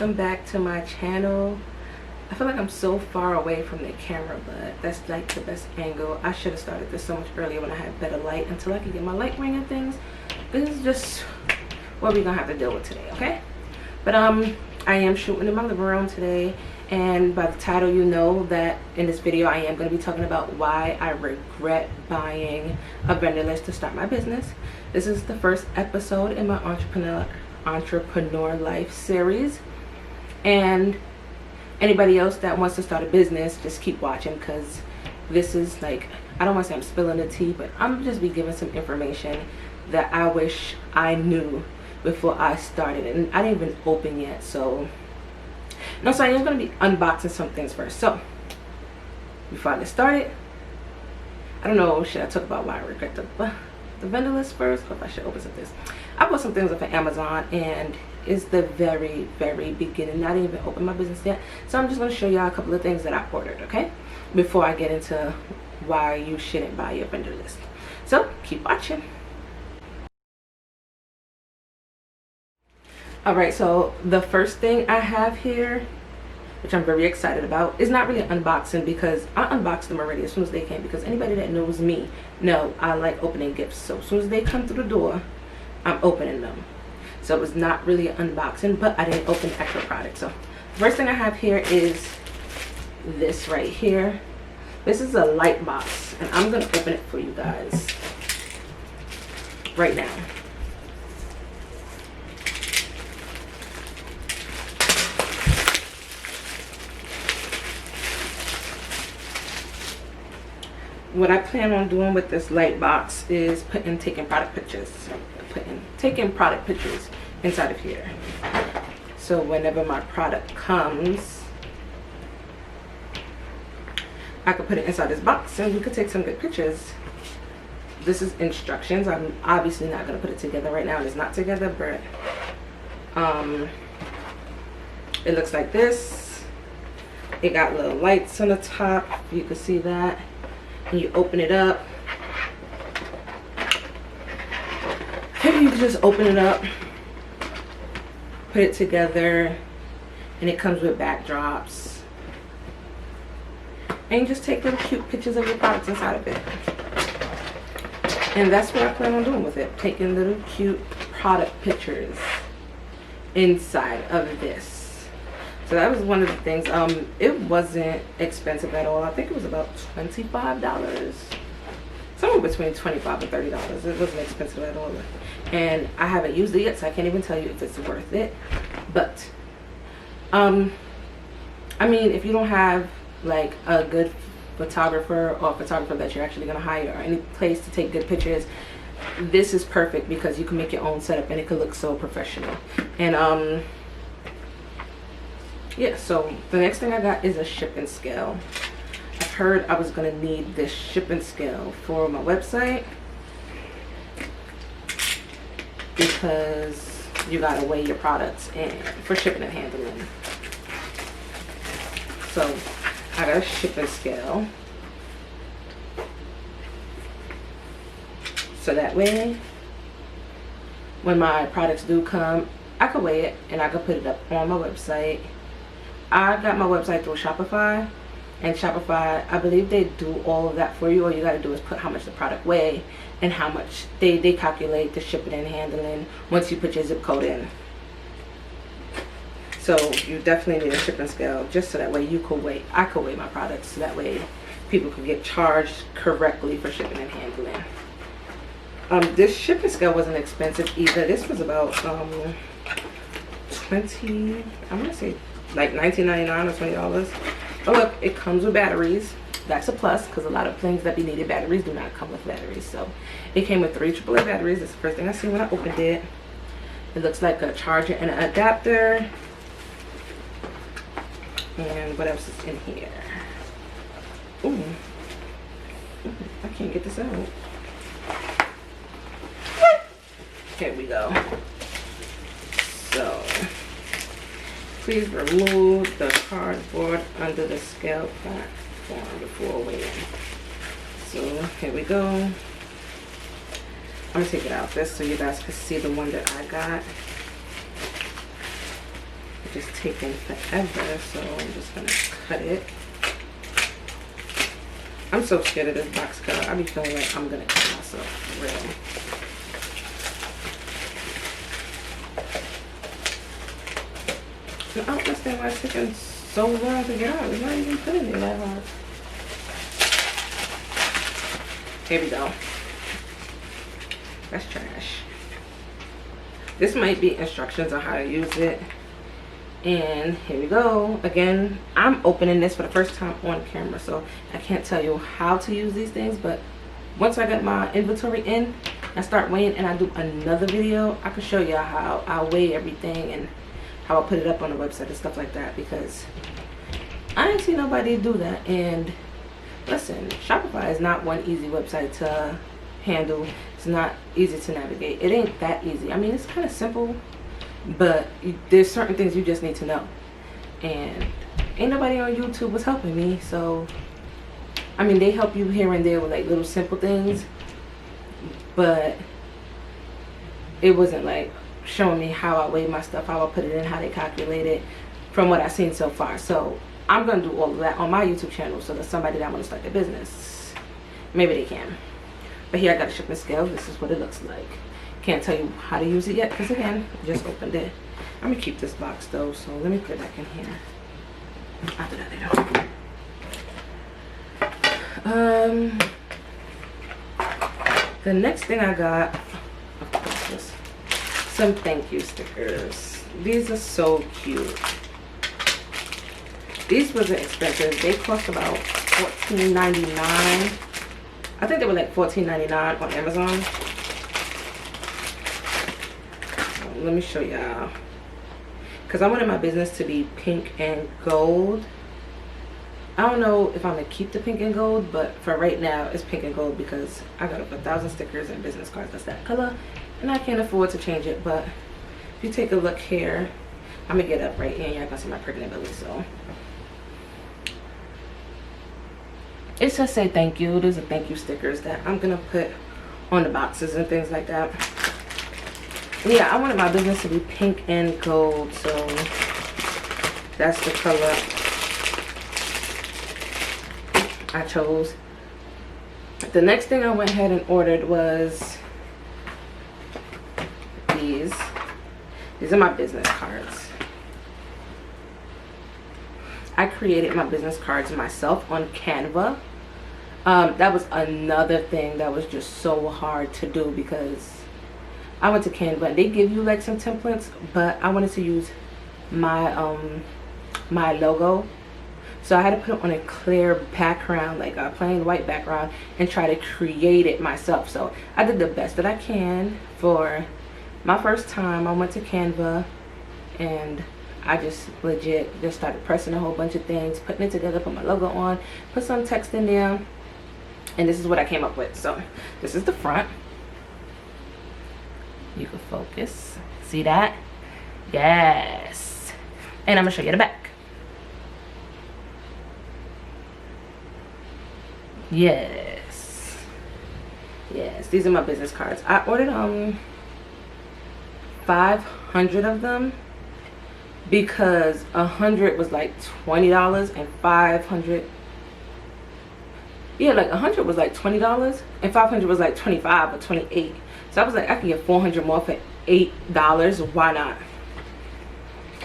welcome back to my channel. I feel like I'm so far away from the camera, but that's like the best angle. I should have started this so much earlier when I had better light until I could get my light ring and things. This is just what we're gonna have to deal with today, okay? But I am shooting in my living room today, and by the title you know that in this video I am going to be talking about why I regret buying a vendor list to start my business. This is the first episode in my entrepreneur life series, and anybody else that wants to start a business, just keep watching, because this is like, I don't want to say I'm spilling the tea, but I'm just be giving some information that I wish I knew before I started, and I didn't even open yet. So I am going to be unboxing some things first. So before I get started, I don't know, should I talk about why I regret the vendor list first, or if I should open some things? I bought some things off of Amazon, and it's the very beginning. I didn't even open my business yet, so I'm just going to show y'all a couple of things that I ordered, okay, before I get into why you shouldn't buy your vendor list. So keep watching. Alright, so the first thing I have here, which I'm very excited about, is not really an unboxing, because I unboxed them already as soon as they came, because anybody that knows me know I like opening gifts. So as soon as they come through the door, I'm opening them. So it was not really an unboxing, but I didn't open the actual product. So the first thing I have here is this right here. This is a light box, and I'm going to open it for you guys right now. What I plan on doing with this light box is taking product pictures inside of here. So whenever my product comes, I could put it inside this box and we could take some good pictures. This is instructions. I'm obviously not going to put it together right now. It's not together, but it looks like this. It got little lights on the top. You can see that. And you open it up. Maybe you can just open it up, put it together, and it comes with backdrops. And you just take little cute pictures of your products inside of it. And that's what I plan on doing with it, taking little cute product pictures inside of this. So that was one of the things. It wasn't expensive at all. I think it was about $25, somewhere between $25 and $30. It wasn't expensive at all, and I haven't used it yet, so I can't even tell you if it's worth it. But I mean, if you don't have like a good photographer, or a photographer that you're actually going to hire, or any place to take good pictures, this is perfect, because you can make your own setup and it can look so professional. And yeah, so the next thing I got is a shipping scale. I've heard I was going to need this shipping scale for my website, because you got to weigh your products and for shipping and handling. So I got a shipping scale, so that way when my products do come, I can weigh it and I can put it up on my website. I got my website through Shopify, and Shopify, I believe they do all of that for you. All you got to do is put how much the product weigh and how much they calculate the shipping and handling once you put your zip code in. So you definitely need a shipping scale, just so that way you could weigh, I could weigh my products, so that way people could get charged correctly for shipping and handling. This shipping scale wasn't expensive either. This was about I'm gonna say like $19.99 or $20. But look, it comes with batteries. That's a plus, because a lot of things that be needed, batteries do not come with batteries. So it came with 3 AAA batteries. That's the first thing I see when I opened it. It looks like a charger and an adapter. And what else is in here? Ooh, I can't get this out. Here we go. So please remove the cardboard under the scale platform before weighing. So here we go. I'm gonna take it out this so you guys can see the one that I got. just taking forever, so I'm just gonna cut it. I'm so scared of this box cutter. I be feeling like I'm gonna cut myself for real. I don't understand why it's taking so long to get out. It's not even putting it that hard. Here we go. That's trash. This might be instructions on how to use it. And here we go. Again, I'm opening this for the first time on camera, so I can't tell you how to use these things, but once I get my inventory in, I start weighing and I do another video, I can show you how I weigh everything and how I put it up on the website and stuff like that, because I didn't see nobody do that. And listen, Shopify is not one easy website to handle. It's not easy to navigate. It ain't that easy. I mean, it's kind of simple, but there's certain things you just need to know, and ain't nobody on YouTube was helping me. So I mean, they help you here and there with like little simple things, but it wasn't like showing me how I weigh my stuff, how I put it in, how they calculate it, from what I've seen so far. So I'm gonna do all of that on my YouTube channel, so that somebody that want to start their business, maybe they can. But here I got a shipping scale. This is what it looks like. Can't tell you how to use it yet, because again, I just opened it. I'm gonna keep this box though, so let me put it back in here. I'll do that later. The next thing I got, of course, some thank you stickers. These are so cute. These wasn't expensive. They cost about $14.99. I think they were like $14.99 on Amazon. Let me show y'all, because I wanted my business to be pink and gold. I don't know if I'm gonna keep the pink and gold, but for right now it's pink and gold because I got 1,000 stickers and business cards that's that color, and I can't afford to change it. But if you take a look here, I'm gonna get up right here and y'all gonna see my pregnant belly. So it says say thank you. There's a thank you stickers that I'm gonna put on the boxes and things like that. Yeah, I wanted my business to be pink and gold, so that's the color I chose. The next thing I went ahead and ordered was these. These are my business cards. I created my business cards myself on Canva. That was another thing that was just so hard to do, because I went to Canva and they give you like some templates, but I wanted to use my my logo, so I had to put it on a clear background, like a plain white background, and try to create it myself. So I did the best that I can for my first time. I went to Canva and I just legit just started pressing a whole bunch of things, putting it together, put my logo on, put some text in there, and this is what I came up with. So this is the front. You can focus. See that? Yes. And I'm gonna show you the back. Yes. Yes, these are my business cards. I ordered 500 of them because 100 was like $20 and 500, yeah, like 100 was like $20 and 500 was like 25 or 28. So I was like, I can get 400 more for $8. Why not?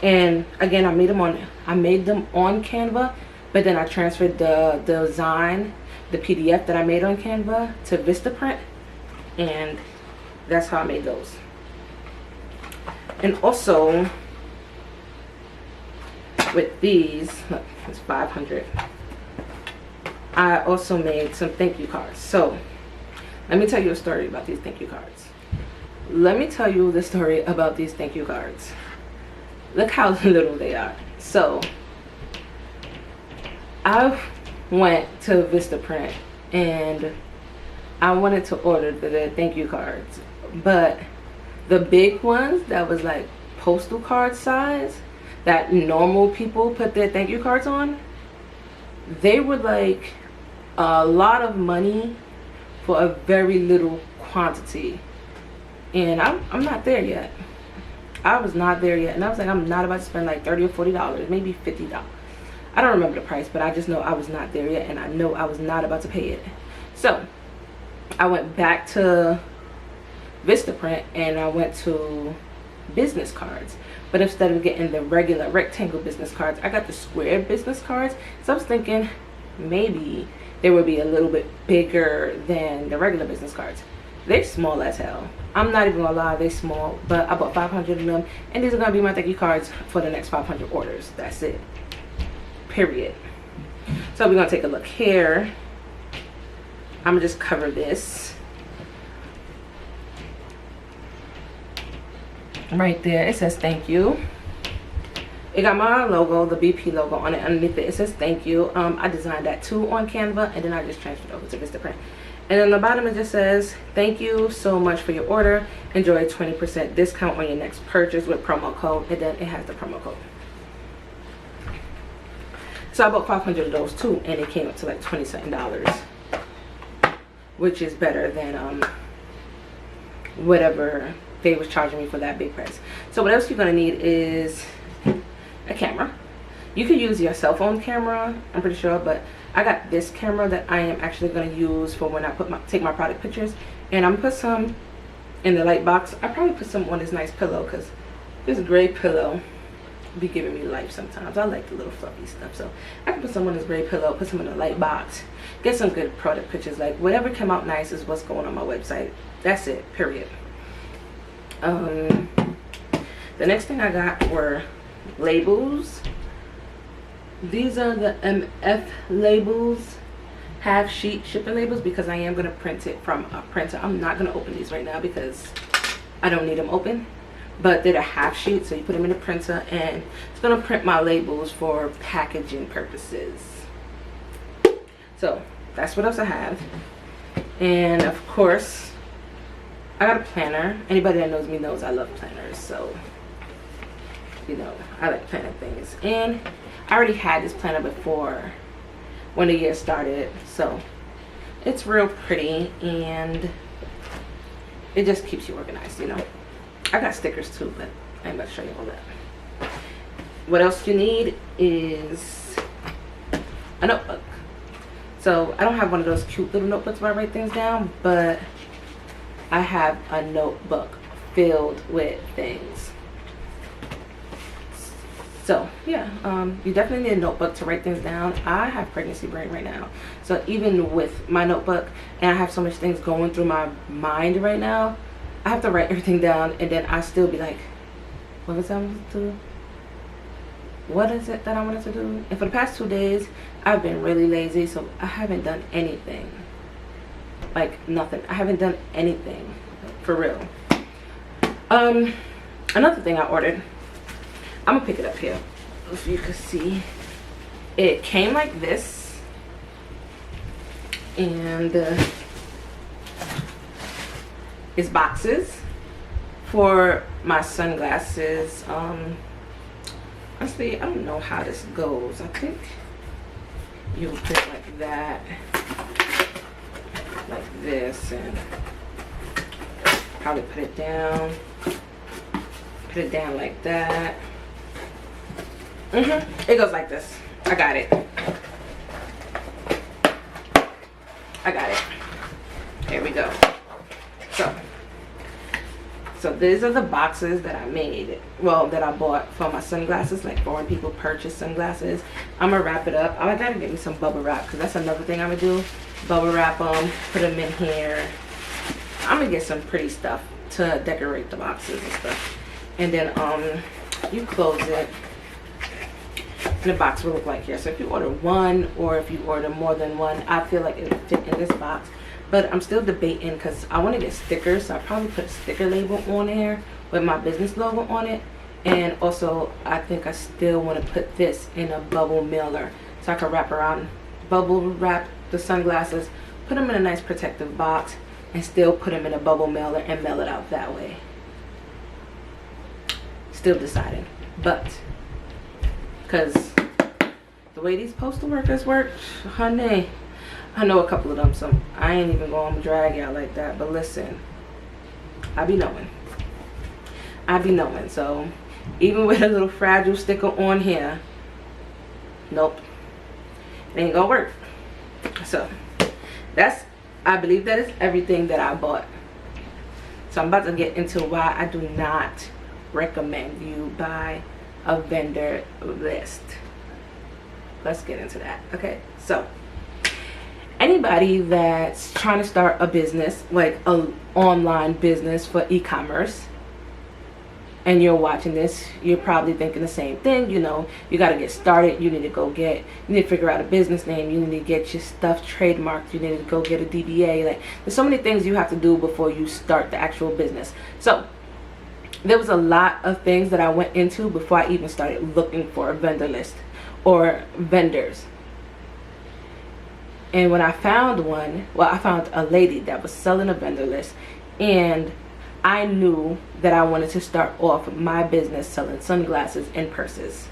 And again, I made them on Canva, but then I transferred the design, the PDF that I made on Canva, to Vistaprint, and that's how I made those. And also with these, look, it's 500. I also made some thank you cards. So let me tell you a story about these thank you cards. Let me tell you the story about these thank you cards. Look how little they are. So I went to Vistaprint and I wanted to order the thank you cards, but the big ones that was like postal card size that normal people put their thank you cards on, they were like a lot of money for a very little quantity, and I'm not there yet. I was not there yet, and I was like, I'm not about to spend like $30 or $40, maybe $50. I don't remember the price, but I just know I was not there yet, and I know I was not about to pay it. So I went back to Vistaprint and I went to business cards. But instead of getting the regular rectangle business cards, I got the square business cards. So I was thinking maybe they would be a little bit bigger than the regular business cards. They're small as hell. I'm not even gonna lie, they're small, but I bought 500 of them, and these are gonna be my thank you cards for the next 500 orders. That's it. Period. So we're gonna take a look here. I'm gonna just cover this. Right there, it says thank you. It got my logo, the BP logo on it. Underneath it, it says thank you. I designed that too on Canva, and then I just transferred over to Vistaprint. And on the bottom it just says, thank you so much for your order. Enjoy a 20% discount on your next purchase with promo code. And then it has the promo code. So I bought 500 of those too, and it came up to like $20-something, which is better than whatever they was charging me for that big price. So what else you're gonna need is a camera. You could use your cell phone camera, I'm pretty sure, but I got this camera that I am actually going to use for when I take my product pictures. And I'm going to put some in the light box. I probably put some on this nice pillow, because this gray pillow be giving me life sometimes. I like the little fluffy stuff. So I can put some on this gray pillow, put some in the light box, get some good product pictures. Like whatever came out nice is what's going on my website. That's it, period. The next thing I got were labels. These are the MF labels, half sheet shipping labels, because I am going to print it from a printer. I'm not going to open these right now because I don't need them open, but they're a half sheet, so you put them in the printer and it's going to print my labels for packaging purposes. So that's what else I have. And of course I got a planner. Anybody that knows me knows I love planners, so you know I like planning things. And I already had this planner before when the year started, so it's real pretty and it just keeps you organized, you know. I got stickers too, but I ain't about to show you all that. What else you need is a notebook. So I don't have one of those cute little notebooks where I write things down, but I have a notebook filled with things. So yeah, you definitely need a notebook to write things down. I have pregnancy brain right now, so even with my notebook, and I have so much things going through my mind right now, I have to write everything down, and then I still be like, what was I supposed to do? What is it that I wanted to do? And for the past 2 days I've been really lazy, so I haven't done anything. Like nothing. I haven't done anything for real. Another thing I ordered, I'm gonna pick it up here so you can see. It came like this, and it's boxes for my sunglasses. Honestly, I don't know how this goes. I think you would put it like that, like this, and probably put it down like that. It goes like this. I got it. Here we go. So these are the boxes that I made. Well, that I bought for my sunglasses. Like for when people purchase sunglasses, I'm gonna wrap it up. I gotta get me some bubble wrap, because that's another thing I'm gonna do. Bubble wrap them, put them in here. I'm gonna get some pretty stuff to decorate the boxes and stuff. And then you close it. And the box will look like here. So if you order one, or if you order more than one, I feel like it would fit in this box. But I'm still debating, because I want to get stickers, so I probably put a sticker label on here with my business logo on it. And also I think I still want to put this in a bubble mailer, so I can bubble wrap the sunglasses, put them in a nice protective box, and still put them in a bubble mailer and mail it out that way. Still deciding, but because the way these postal workers work, honey, I know a couple of them, so I ain't even going to drag y'all like that. But listen, I be knowing. I be knowing. So even with a little fragile sticker on here, nope, it ain't gonna work. So that's, I believe that is everything that I bought. So I'm about to get into why I do not recommend you buy a vendor list. Let's get into that. Okay, so anybody that's trying to start a business, like an online business for e-commerce, and you're watching this, you're probably thinking the same thing. You know, you got to get started. You need to figure out a business name. You need to get your stuff trademarked. You need to go get a DBA. Like, there's so many things you have to do before you start the actual business. So there was a lot of things that I went into before I even started looking for a vendor list or vendors. And when I found one, well, I found a lady that was selling a vendor list, and I knew that I wanted to start off my business selling sunglasses and purses.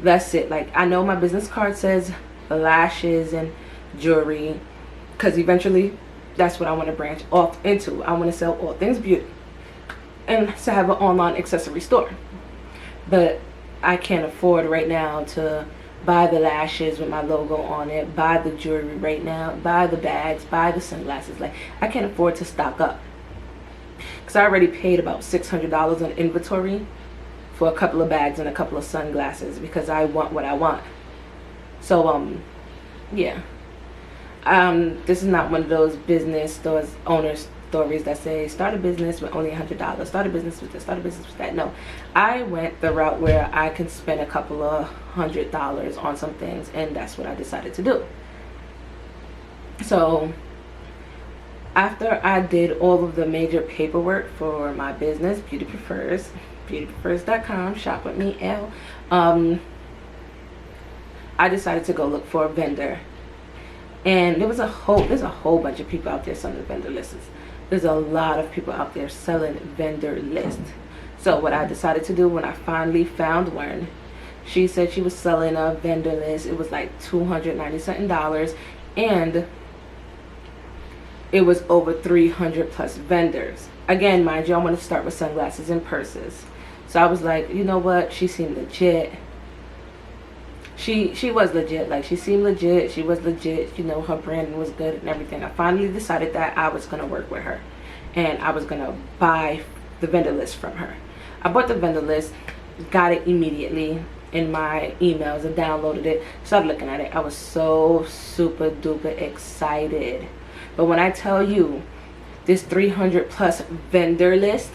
That's it. Like, I know my business card says lashes and jewelry, because eventually that's what I want to branch off into. I want to sell all things beauty and to have an online accessory store. But I can't afford right now to buy the lashes with my logo on it, buy the jewelry right now, buy the bags, buy the sunglasses. Like, I can't afford to stock up, because I already paid about $600 on inventory for a couple of bags and a couple of sunglasses, because I want what I want. So yeah, this is not one of those business stores owners stories that say start a business with only $100, start a business with this, start a business with that. No, I went the route where I can spend a couple of $100 on some things, and that's what I decided to do. So after I did all of the major paperwork for my business, Beauty Prefers, beautyprefers.com, shop with me, L, I decided to go look for a vendor. And there's a whole bunch of people out there selling vendor lists. There's a lot of people out there selling vendor lists. So what I decided to do when I finally found one, she said she was selling a vendor list. It was like $290 something, and it was over 300 plus vendors. Again, mind you, I want to start with sunglasses and purses. So I was like, you know what? She seemed legit. She was legit. Like, she seemed legit. She was legit. You know, her branding was good and everything. I finally decided that I was going to work with her, and I was going to buy the vendor list from her. I bought the vendor list, got it immediately in my emails, and downloaded it, started looking at it. I was so super duper excited. But when I tell you, this 300 plus vendor list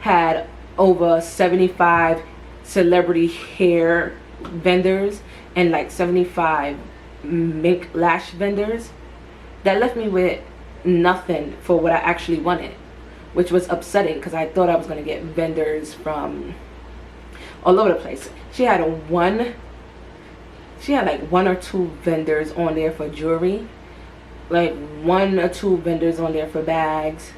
had over 75 celebrity hair vendors and like 75 mink lash vendors, that left me with nothing for what I actually wanted, which was upsetting, because I thought I was going to get vendors from all over the place. She had like one or two vendors on there for jewelry, like one or two vendors on there for bags,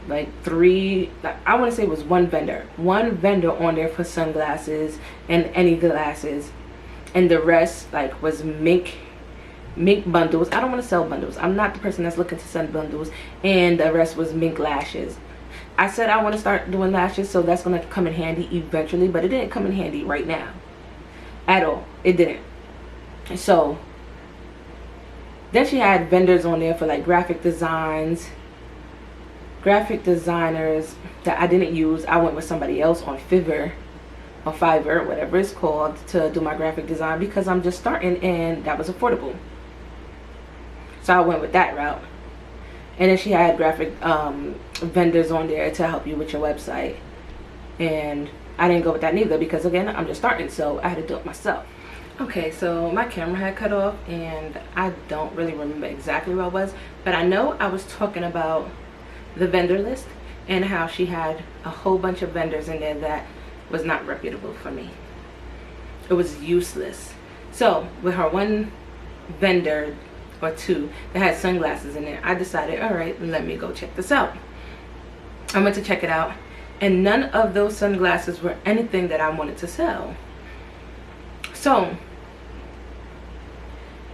like three, I want to say it was one vendor on there for sunglasses and any glasses, and the rest like was mink bundles. I don't want to sell bundles. I'm not the person that's looking to sell bundles. And the rest was mink lashes. I said I want to start doing lashes, so that's going to come in handy eventually, but it didn't come in handy right now at all. It didn't. So then she had vendors on there for like graphic designers that I didn't use. I went with somebody else on Fiverr, whatever it's called, to do my graphic design, because I'm just starting and that was affordable. So I went with that route. And then she had graphic vendors on there to help you with your website, and I didn't go with that neither, because again, I'm just starting, so I had to do it myself. Okay, so my camera had cut off and I don't really remember exactly where I was, but I know I was talking about the vendor list and how she had a whole bunch of vendors in there that was not reputable for me. It was useless. So with her one vendor or two that had sunglasses in there, I decided, all right, let me go check this out. I went to check it out, and none of those sunglasses were anything that I wanted to sell. So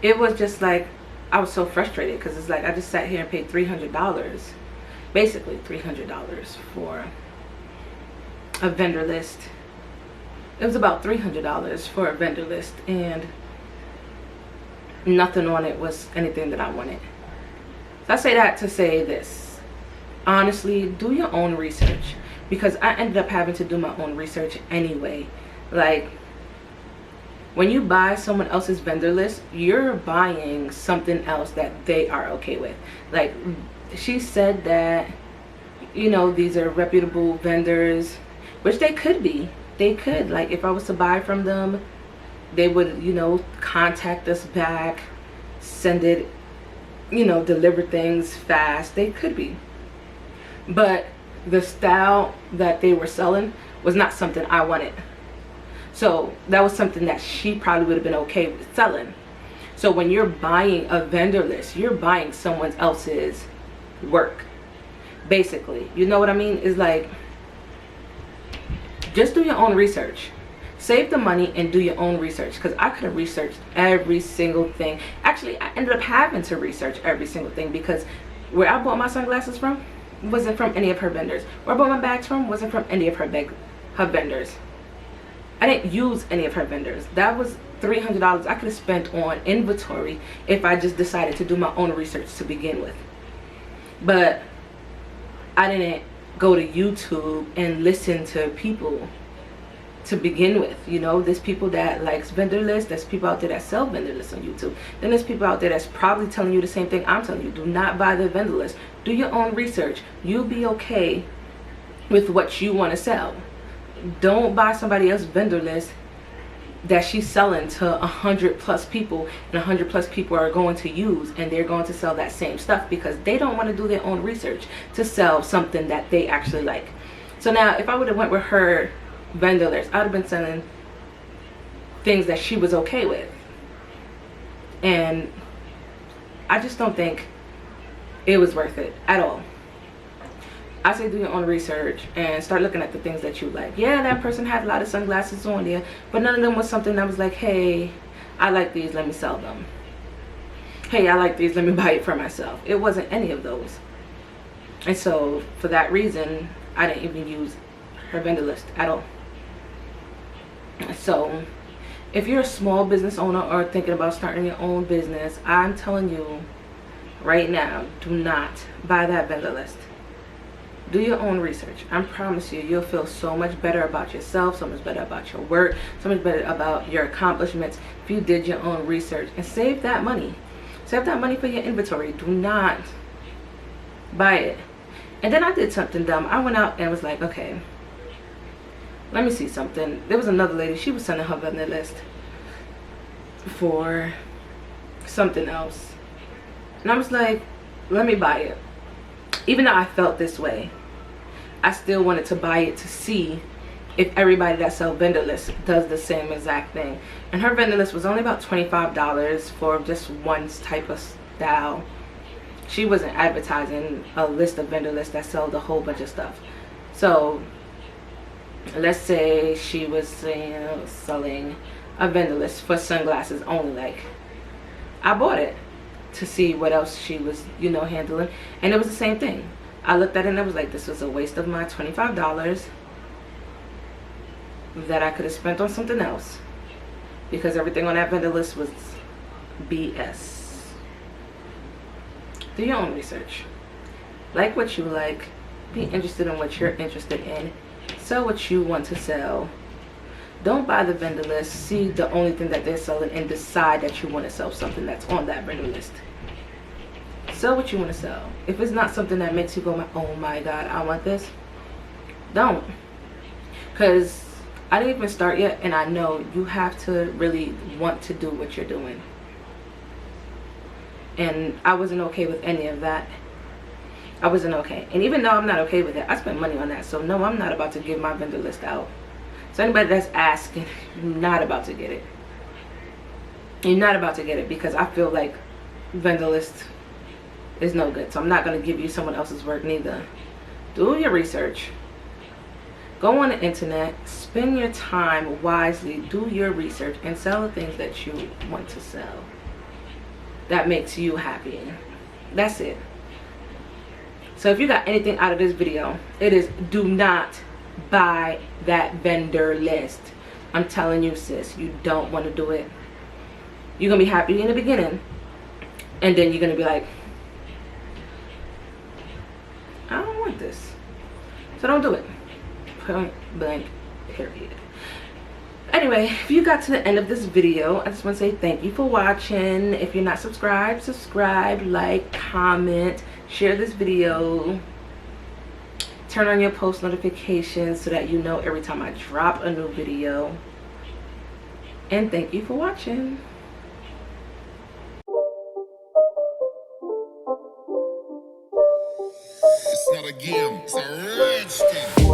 it was just like, I was so frustrated, because it's like I just sat here and paid $300 basically $300 for a vendor list. It was about $300 for a vendor list, and nothing on it was anything that I wanted. So I say that to say this: honestly, do your own research, because I ended up having to do my own research anyway. Like, when you buy someone else's vendor list, you're buying something else that they are okay with. Like, she said that, you know, these are reputable vendors, which they could be. They could. Like, if I was to buy from them, they would, you know, contact us back, send it, you know, deliver things fast. They could be. But the style that they were selling was not something I wanted. So that was something that she probably would have been okay with selling. So when you're buying a vendor list, you're buying someone else's work, basically. You know what I mean? It's like, just do your own research. Save the money and do your own research, because I could have researched every single thing. Actually, I ended up having to research every single thing, because where I bought my sunglasses from wasn't from any of her vendors. Where I bought my bags from wasn't from any of her vendors. I didn't use any of her vendors. That was $300 I could have spent on inventory if I just decided to do my own research to begin with. But I didn't go to YouTube and listen to people to begin with. You know, there's people that likes vendor lists, there's people out there that sell vendor lists on YouTube, then there's people out there that's probably telling you the same thing I'm telling you. Do not buy the vendor list. Do your own research. You'll be okay with what you want to sell. Don't buy somebody else's vendor list that she's selling to 100+ people, and 100+ people are going to use, and they're going to sell that same stuff because they don't want to do their own research to sell something that they actually like. So now, if I would have went with her vendor list, I'd have been selling things that she was okay with, and I just don't think it was worth it at all. I say do your own research and start looking at the things that you like. Yeah, that person had a lot of sunglasses on there, but none of them was something that was like, hey, I like these, let me sell them. Hey, I like these, let me buy it for myself. It wasn't any of those. And so for that reason, I didn't even use her vendor list at all. So if you're a small business owner or thinking about starting your own business, I'm telling you right now, do not buy that vendor list. Do your own research. I promise you, you'll feel so much better about yourself, so much better about your work, so much better about your accomplishments if you did your own research. And save that money. Save that money for your inventory. Do not buy it. And then I did something dumb. I went out and was like, okay, let me see something. There was another lady. She was sending her vendor list for something else. And I was like, let me buy it. Even though I felt this way, I still wanted to buy it to see if everybody that sells vendor lists does the same exact thing. And her vendor list was only about $25 for just one type of style. She wasn't advertising a list of vendor lists that sold a whole bunch of stuff. So let's say she was selling a vendor list for sunglasses only. Like, I bought it to see what else she was, you know, handling, and it was the same thing. I looked at it and I was like, this was a waste of my $25 that I could have spent on something else, because everything on that vendor list was BS. Do your own research. Like what you like. Be interested in what you're interested in. Sell what you want to sell. Don't buy the vendor list. See the only thing that they're selling and decide that you want to sell something that's on that vendor list. Sell what you want to sell. If it's not something that makes you go, oh my god, I want this, don't. Because I didn't even start yet, and I know you have to really want to do what you're doing. And I wasn't okay with any of that. I wasn't okay. And even though I'm not okay with it, I spent money on that. So no, I'm not about to give my vendor list out. So anybody that's asking, you're not about to get it. You're not about to get it, because I feel like vendor list is no good. So I'm not going to give you someone else's work neither. Do your research. Go on the internet. Spend your time wisely. Do your research and sell the things that you want to sell. That makes you happy. That's it. So if you got anything out of this video, it is do not buy that vendor list. I'm telling you, sis, you don't want to do it. You're gonna be happy in the beginning, and then you're gonna be like, I don't want this. So don't do it. Point blank, period. Anyway, if you got to the end of this video, I just want to say thank you for watching. If you're not subscribed, subscribe, like, comment, share this video, turn on your post notifications so that you know every time I drop a new video. And thank you for watching. It's not a game, it's a rich thing.